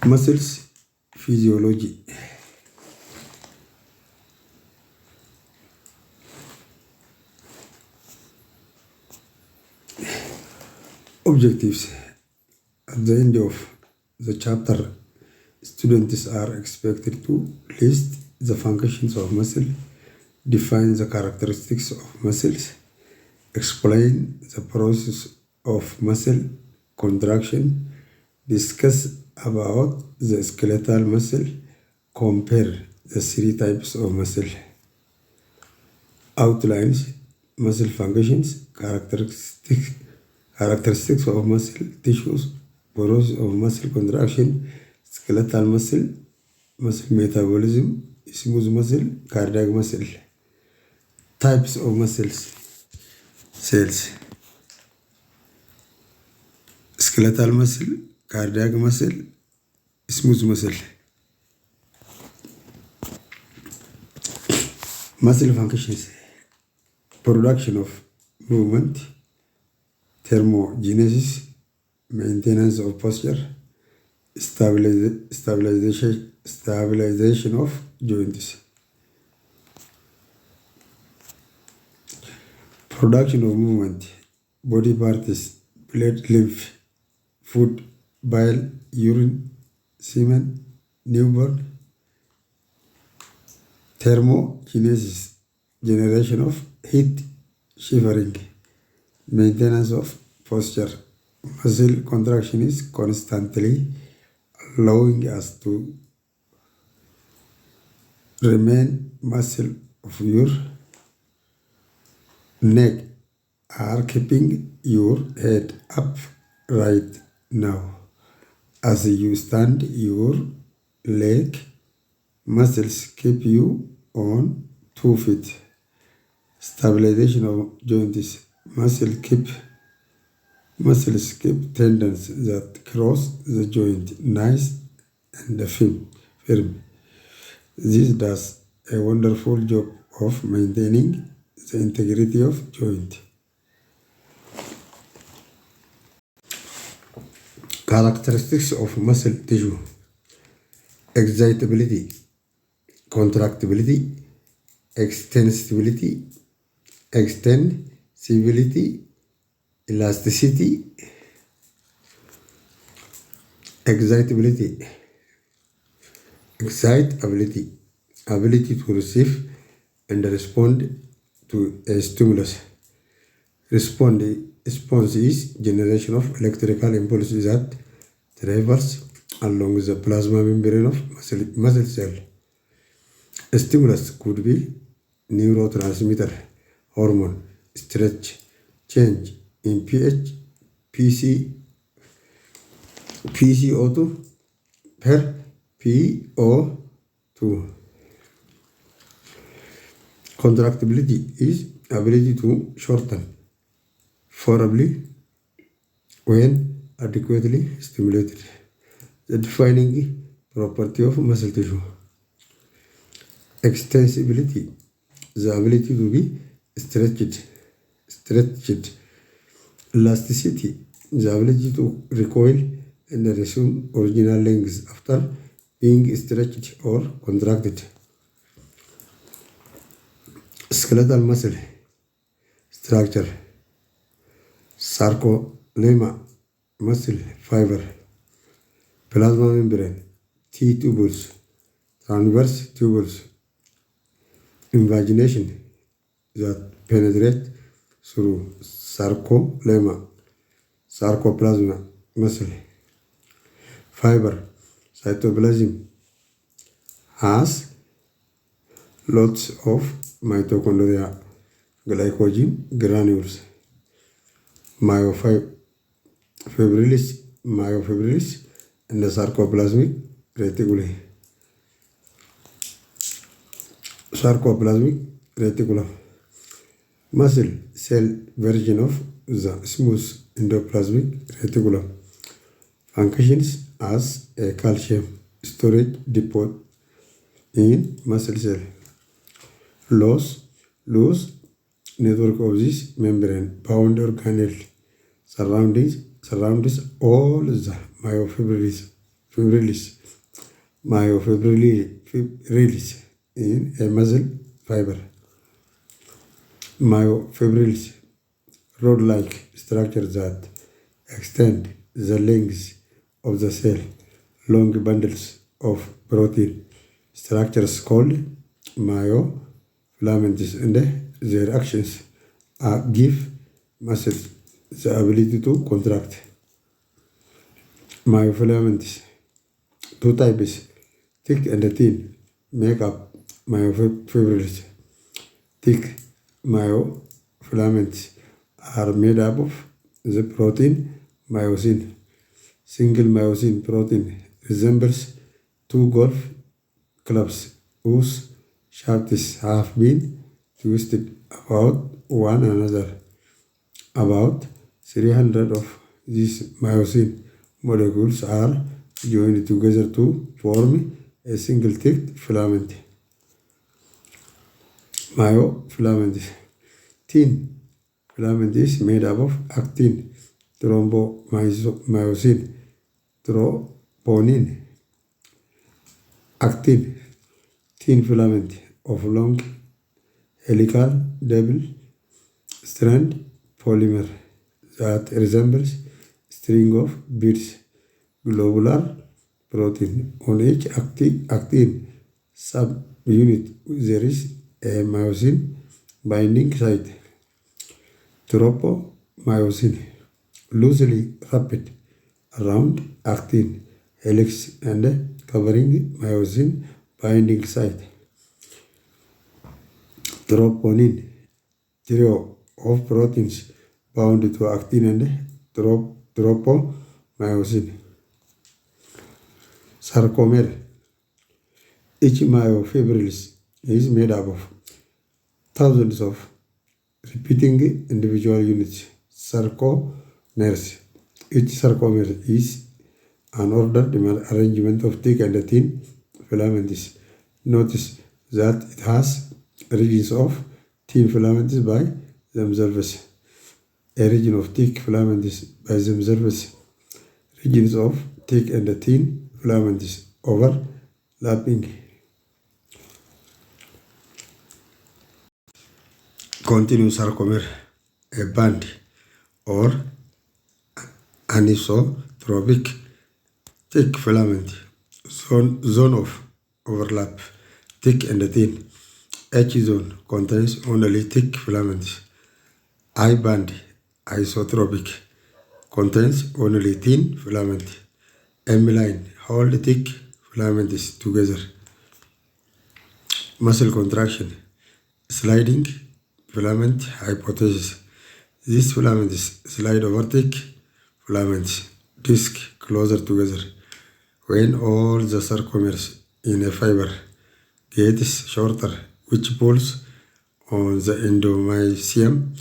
Muscles physiology. Objectives. At the end of the chapter, students are expected to list the functions of muscle, define the characteristics of muscles, explain the process of muscle contraction, discuss about the skeletal muscle, compare the three types of muscle, outlines muscle functions, characteristics of muscle tissues, process of muscle contraction, skeletal muscle, muscle metabolism, smooth muscle, cardiac muscle, types of muscles, cells, skeletal muscle, cardiac muscle, smooth muscle. Muscle functions: production of movement, thermogenesis, maintenance of posture, stabilization of joints. Production of movement: body parts, blood, lymph, food, bile, urine, semen, newborn. Thermogenesis: generation of heat, shivering, maintenance of posture. Muscle contraction is constantly allowing us to remain. Muscle of your neck are keeping your head up right now. As you stand, your leg muscles keep you on 2 feet. Stabilization of joints: muscles keep tendons that cross the joint nice and firm. This does a wonderful job of maintaining the integrity of joint. Characteristics of muscle tissue: excitability, contractibility, extensibility, elasticity. Excitability: ability to receive and respond to a stimulus. Response is generation of electrical impulses that travels along the plasma membrane of muscle cell. A stimulus could be neurotransmitter, hormone, stretch, change in pH, PCO2 per PO2. Contractibility is ability to shorten favorably when adequately stimulated. The defining property of muscle tissue. Extensibility: the ability to be stretched. Elasticity: the ability to recoil and resume original length after being stretched or contracted. Skeletal muscle structure: sarcolemma, muscle fiber, plasma membrane, T-tubules, transverse tubules, invagination that penetrate through sarcolemma, sarcoplasma, muscle fiber. Cytoplasm has lots of mitochondria, glycogen granules, myofibrils, and the sarcoplasmic reticulum. Muscle cell version of the smooth endoplasmic reticulum. Functions as a calcium storage depot in muscle cell. Loose network of this membrane bound organelle surrounds all the myofibrils Myofibrillaris in a muscle fiber. Myofibrils, rod-like structure that extend the length of the cell. Long bundles of protein structures called myofilaments, and their actions give muscles the ability to contract. Myofilaments, two types, thick and thin, make up myofibrils. Thick myofilaments are made up of the protein myosin. Single myosin protein resembles two golf clubs whose shafts have been twisted about one another. About 300 of these myosin molecules are joined together to form a single thick filament. Myofilaments. Thin filament is made up of actin, thromboyosin, troponin. Actin, thin filament of long helical double strand polymer that resembles string of beads. Globular protein. On each actin subunit there is a myosin binding site. Tropomyosin, loosely wrapped around actin helix and covering myosin binding site. Troponin, trio of proteins bound to actin and tropomyosin. Sarcomere. Each myofibrils is made up of thousands of repeating individual units, sarcomeres. Each sarcomere is an ordered arrangement of thick and thin filaments. Notice that it has regions of thin filaments by themselves, a region of thick filaments by themselves, regions of thick and thin filaments overlapping. Continuous sarcomere, a band or anisotropic thick filament, zone of overlap, thick and thin. Each zone contains only thick filaments. I band, isotropic, contains only thin filament. M line, hold thick filaments together. Muscle contraction, sliding filament hypothesis. These filaments slide over thick filaments, disc closer together. When all the sarcomeres in a fiber gets shorter, which pulls on the endomysium,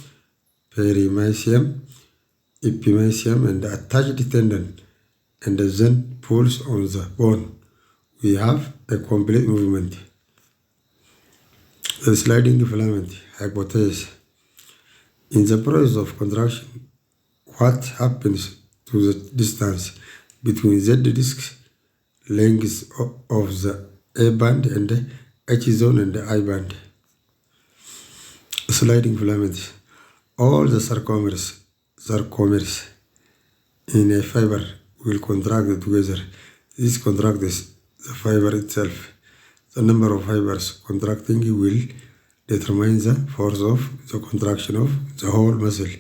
perimysium, epimysium, and attached tendon, and then pulls on the bone, we have a complete movement. The sliding filament hypothesis. In the process of contraction, what happens to the distance between Z disc lengths of the A band and H zone and the I band? Sliding filaments. All the sarcomeres in a fiber will contract together. This contracts the fiber itself. The number of fibers contracting will determine the force of the contraction of the whole muscle.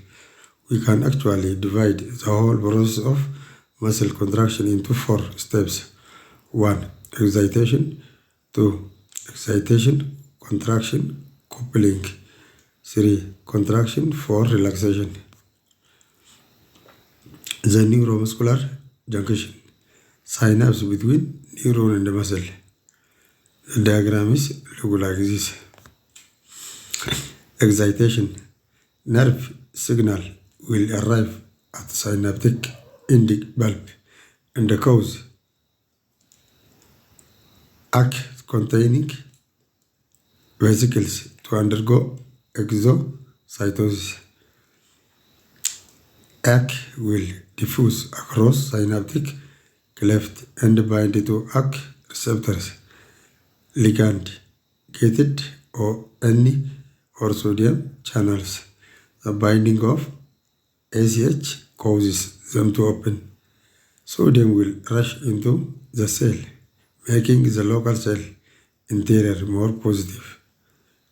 We can actually divide the whole process of muscle contraction into 4 steps. 1. Excitation. 2. Excitation, contraction, coupling. 3. Contraction. 4. Relaxation. The neuromuscular junction, synapse between neuron and muscle. The diagram is look like this. Excitation. Nerve signal will arrive at synaptic ending bulb and cause arc containing vesicles to undergo exocytosis. Arc will diffuse across synaptic cleft and bind to ACK receptors, ligand gated or N or sodium channels. The binding of ACH causes them to open. Sodium will rush into the cell, making the local cell interior more positive.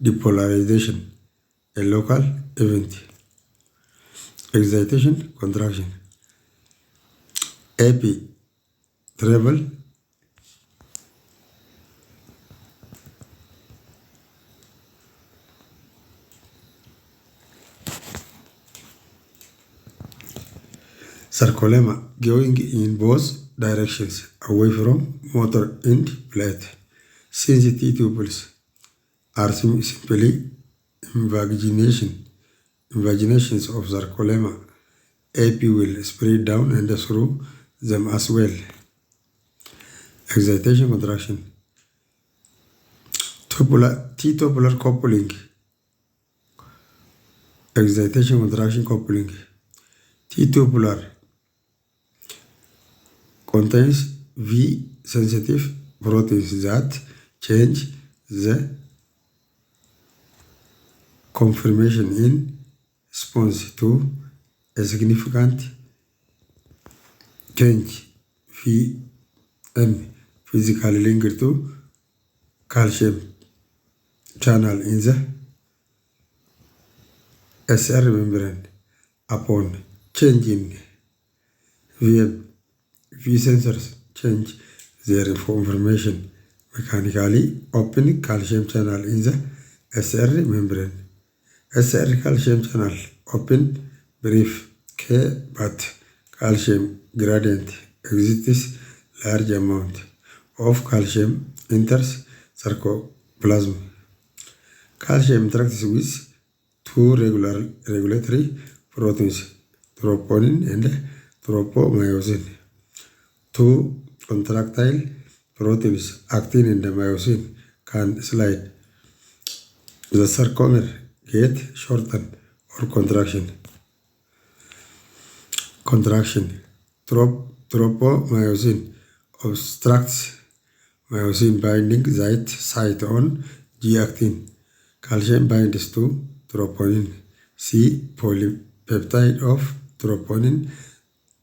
Depolarization, a local event. Excitation, contraction. AP, travel. Sarcolemma, going in both directions, away from motor end plate. Since T tubules are simply invaginations of sarcolemma, AP will spread down and through them as well. Excitation, contraction. T-tubular coupling. Excitation, contraction, coupling. T-tubular contains V-sensitive proteins that change the conformation in response to a significant change Vm physically linked to calcium channel in the SR membrane. Upon change in Vm, V sensors change their conformation mechanically, open calcium channel in the SR membrane. SR calcium channel open brief K, but calcium gradient exists. Large amount of calcium enters sarcoplasm. Calcium interacts with two regulatory proteins, troponin and tropomyosin. Two contractile proteins, actin and myosin, can slide the sarcomer, get shortened or contraction. Contraction. Tropomyosin obstructs myosin binding site on G-actin. Calcium binds to troponin. See polypeptide of troponin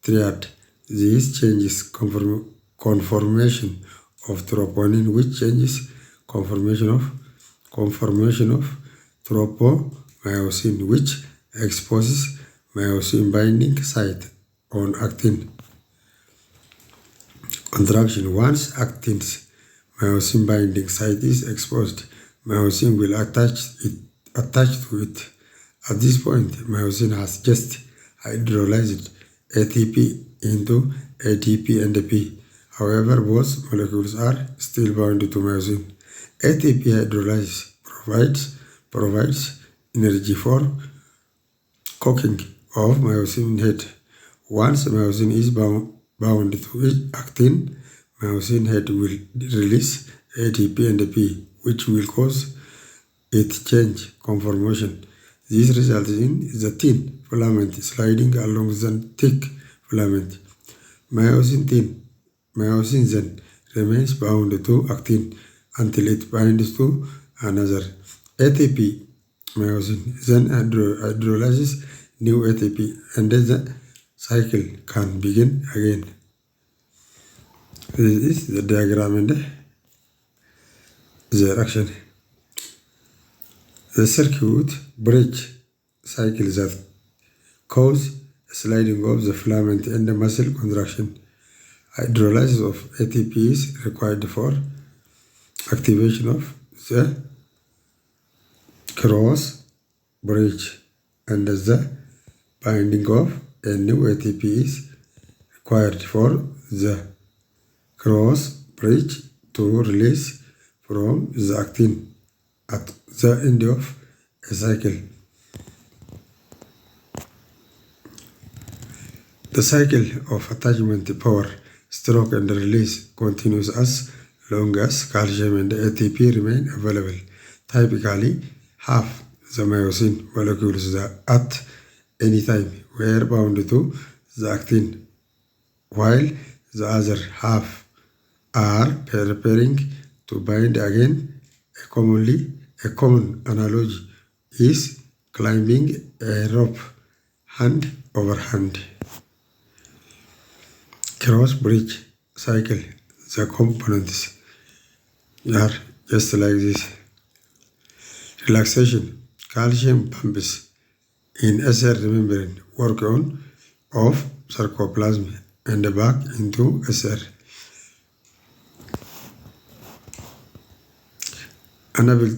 triad. This changes conformation of troponin, which changes conformation of tropomyosin, which exposes myosin binding site on actin. Contraction. Once actin's myosin binding site is exposed, myosin will attach to it. At this point, myosin has just hydrolyzed ATP into ATP and P. However, both molecules are still bound to myosin. ATP hydrolysis provides energy for cooking of myosin head. Once myosin is bound to actin, myosin head will release ATP and P, which will cause it change conformation. This results in the thin filament sliding along the thick filament. Myosin then remains bound to actin until it binds to another ATP. Myosin then hydrolyzes new ATP and the cycle can begin again. This is the diagram and the reaction. The circuit breaks cycles that cause sliding of the filament and the muscle contraction. Hydrolysis of ATP is required for activation of the cross bridge, and the binding of a new ATP is required for the cross bridge to release from the actin at the end of a cycle. The cycle of attachment, power, stroke and release continues as long as calcium and ATP remain available. Typically, half the myosin molecules at any time were bound to the actin, while the other half are preparing to bind again. A common analogy is climbing a rope hand over hand. Cross bridge cycle. The components are just like this. Relaxation. Calcium pumps in SR membrane work on of sarcoplasm and back into SR. Enable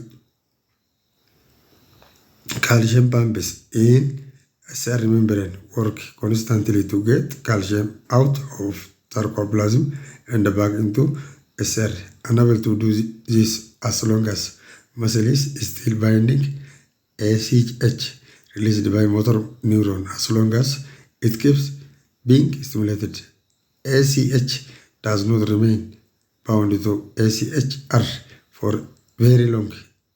calcium pumps in SR membrane work constantly to get calcium out of sarcoplasm and back into SR. Unable to do this as long as muscle is still binding ACH released by motor neuron. As long as it keeps being stimulated, ACH does not remain bound to ACHR for very long.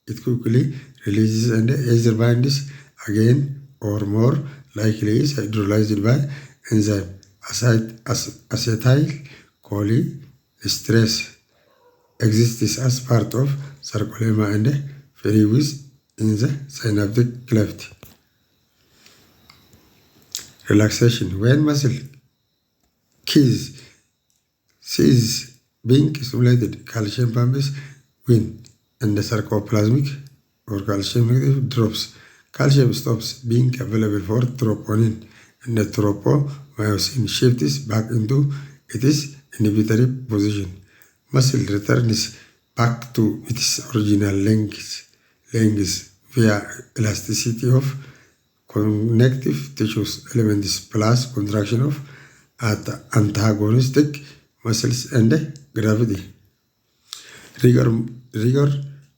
It quickly releases and either binds again or more likely is hydrolyzed by enzyme acetylcholinesterase. Exists as part of sarcolemma and ferriwis in the synaptic cleft. Relaxation. When muscle ceases being stimulated, calcium pumps win and the sarcoplasmic or calcium negative drops. Calcium stops being available for troponin and the tropomyosin shifts back into its inhibitory position. Muscle returns back to its original length via elasticity of connective tissues elements plus contraction of antagonistic muscles and gravity. Rigor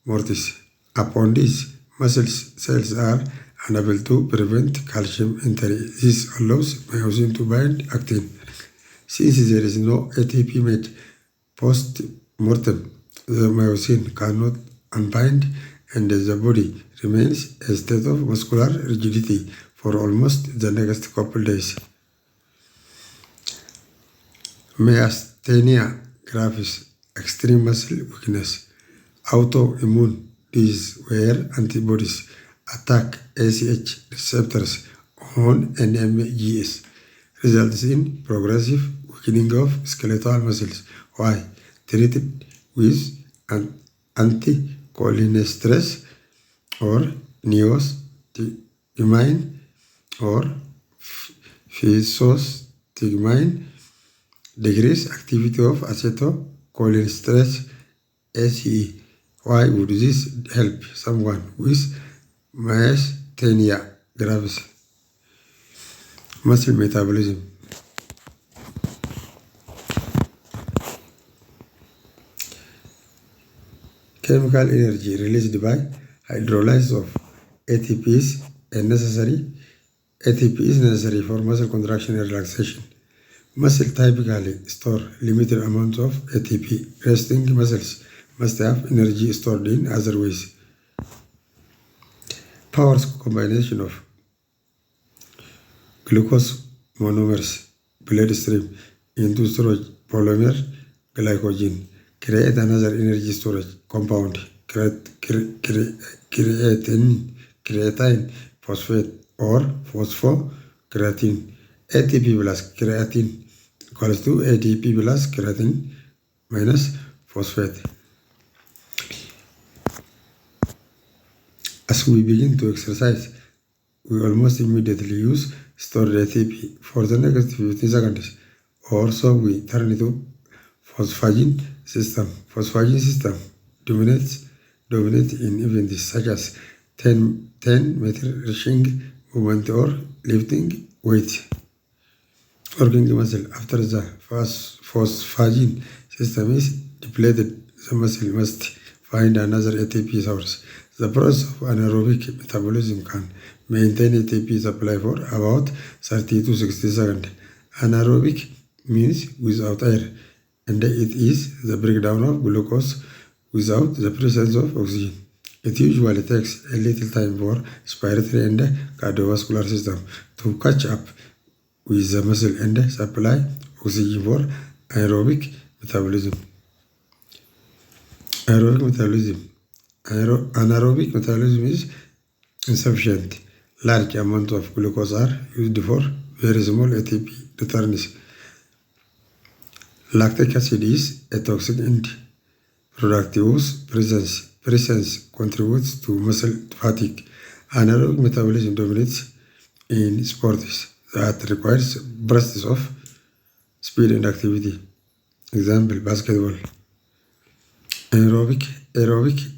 mortis. Upon this, muscle cells are unable to prevent calcium entry. This allows myosin to bind actin. Since there is no ATP made post-mortem, the myosin cannot unbind and the body remains a state of muscular rigidity for almost the next couple days. Myasthenia gravis, extreme muscle weakness, autoimmune disease where antibodies attack ACH receptors on NMGS results in progressive weakening of skeletal muscles. Why? Treated with an anticholinesterase or neostigmine or physostigmine decrease activity of acetylcholinesterase ACE. Why would this help someone with myasthenia gravis? Muscle metabolism. Chemical energy released by hydrolysis of ATP is necessary for muscle contraction and relaxation. Muscle typically store limited amounts of ATP. Resting muscles must have energy stored in other ways. Powers combination of glucose monomers bloodstream into storage polymer glycogen create another energy storage compound, creatine phosphate or phosphocreatine. ATP plus creatine equals to ADP plus creatine minus phosphate. As we begin to exercise, we almost immediately use stored ATP for the next 15 seconds, or so we turn into phosphaging system. Phosphaging system dominates in events such as 10-meter rushing movement or lifting weight. Working muscle. After the phosphaging system is depleted, the muscle must find another ATP source. The process of anaerobic metabolism can maintain ATP supply for about 30 to 60 seconds. Anaerobic means without air, and it is the breakdown of glucose without the presence of oxygen. It usually takes a little time for respiratory and cardiovascular system to catch up with the muscle and supply oxygen for Aerobic metabolism. Aerobic metabolism. Anaerobic metabolism is insufficient. Large amount of glucose are used for very small ATP returns. Lactic acid is a toxic and productive whose presence contributes to muscle fatigue. Anaerobic metabolism dominates in sports that requires bursts of speed and activity. Example, basketball. Aerobic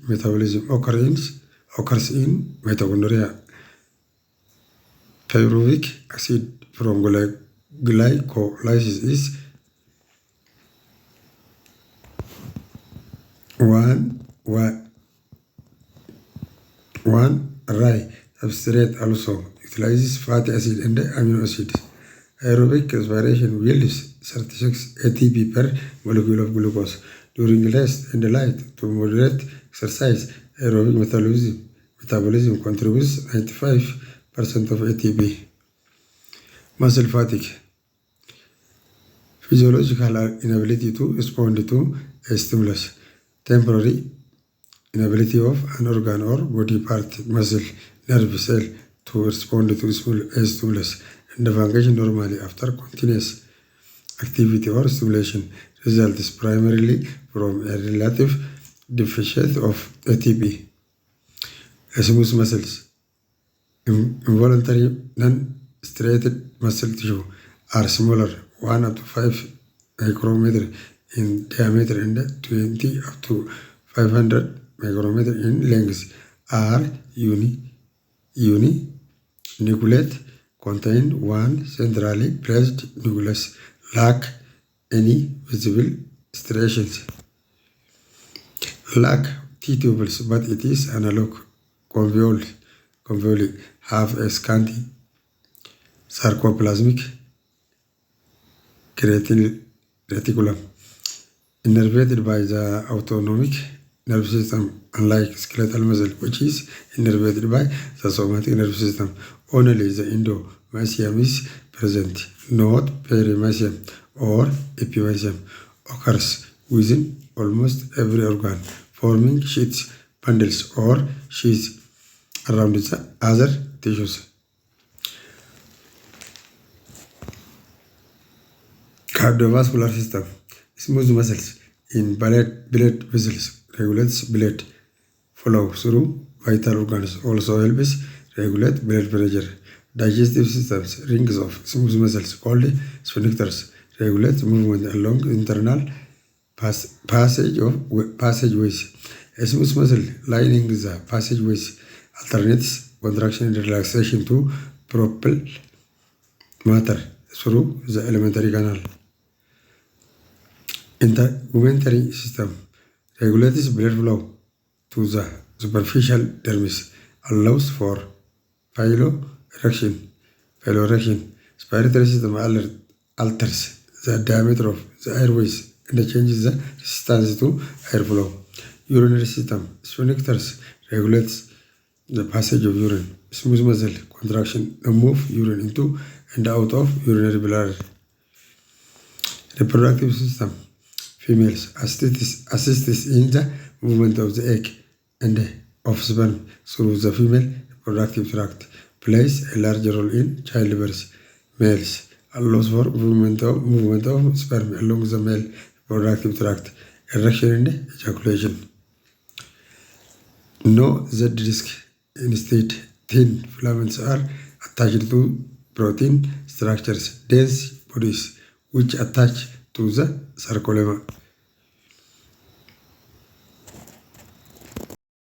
metabolism occurs in mitochondria. Pyruvic acid from glycolysis is 1,1 substrate also utilizes fatty acid and amino acids. Aerobic respiration yields 36 ATP per molecule of glucose. During rest and light to moderate exercise, aerobic metabolism contributes 95% of ATP. Muscle fatigue. Physiological inability to respond to a stimulus. Temporary inability of an organ or body part, muscle, nerve cell to respond to a stimulus and function normally after continuous activity or stimulation results primarily from a relative deficit of ATP. Smooth muscles. Involuntary non-striated muscle tissue are smaller, 1 up to 5 micrometer in diameter and 20 up to 500 micrometer in length, are uninucleate, contain one centrally placed nucleus, lack any visible striations. Lack T-tubules, but it is analog convolvuli, have a scanty sarcoplasmic reticulum, innervated by the autonomic nervous system, unlike skeletal muscle, which is innervated by the somatic nervous system. Only the endomysium is present, not perimysium or epimysium occurs within almost every organ, forming sheets, bundles, or sheaths around the other tissues. Cardiovascular system. Smooth muscles in blood vessels regulates blood flow through vital organs, also helps regulate blood pressure. Digestive systems, rings of smooth muscles called sphincters, regulate movement along internal passageways. A smooth muscle lining the passageways alternates contraction and relaxation to propel matter through the alimentary canal. Integumentary system regulates blood flow to the superficial dermis, allows for piloerection. Respiratory system alters the diameter of the airways and changes the resistance to airflow. Urinary system, sphincters regulates the passage of urine. Smooth muscle contraction move urine into and out of urinary bladder. Reproductive system, females assists in the movement of the egg and of sperm through the female reproductive tract, plays a large role in childbirth. Males allows for movement of sperm along the male reproductive tract, erection and ejaculation. No Z disc. Instead, thin filaments are attached to protein structures, dense bodies, which attach to the sarcolemma.